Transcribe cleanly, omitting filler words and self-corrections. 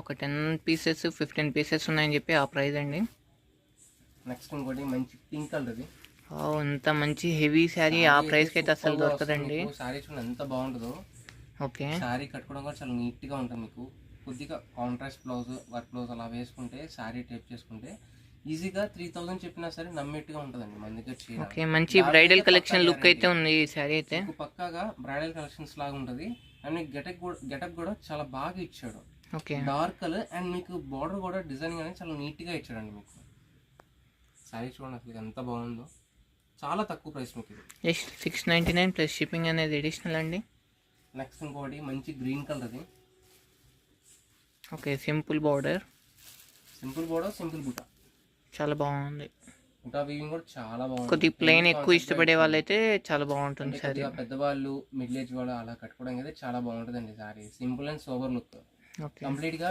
ఒక 10 pieces 15 pieces ఉన్నాయని చెప్పి ఆ ప్రైస్ అండి. నెక్స్ట్ ఇంకోటి మంచి పింక్ కలర్ ఇది. ఇంత మంచి హెవీ శారీ ఆ ప్రైస్కి అయితే అసలు దొరకదండి. శారీ చూడండి ఎంత బాగుంటుందో. ఓకే, శారీ కట్టుకోవడం కూడా చాలా నీట్గా ఉంటుంది. మీకు కొద్దిగా కాంట్రాస్ట్ బ్లౌజ్, వర్క్ బ్లౌజ్ అలా వేసుకుంటే, శారీ టైప్ చేసుకుంటే ఈజీగా 3000 చెప్పినా సరే నమ్మేట్టుగా ఉంటుందండి మన దగ్గర చీర. ఓకే, మంచి బ్రైడల్ కలెక్షన్ లుక్ అయితే ఉంది ఈ శారీ అయితే. పక్కాగా బ్రైడల్ కలెక్షన్స్ లాగా ఉంటుంది. అండ్ మీకు గెటప్ కూడా చాలా బాగా ఇచ్చాడు. ఓకే, డార్క్ కలర్ అండ్ మీకు బార్డర్ కూడా డిజైనింగ్ అనేది చాలా నీట్గా ఇచ్చాడండి. మీకు శారీ చూడండి అసలు ఎంత బాగుందో. చాలా తక్కువ ప్రైస్ మీకు ఇది. జస్ట్ 699 ప్లస్ షిప్పింగ్ అనేది అడిషనల్ అండి. నెక్స్ట్ ఇంకోటి మంచి గ్రీన్ కలర్ అది. ఓకే, సింపుల్ బార్డర్, సింపుల్ బుట్ట చాలా బాగుంది. బుటా వీవింగ్ కూడా చాలా బాగుంది. కొద్దిగా ప్లెయిన్ ఎక్కువ ఇష్టపడే వాళ్ళైతే చాలా బాగుంటుంది సారీ. పెద్దవాళ్ళు, మిడిల్ ఏజ్ వాళ్ళు అలా కట్టుకోవడానికి అయితే చాలా బాగుంటుందండి sorry. Simple and sober look okay, complete గా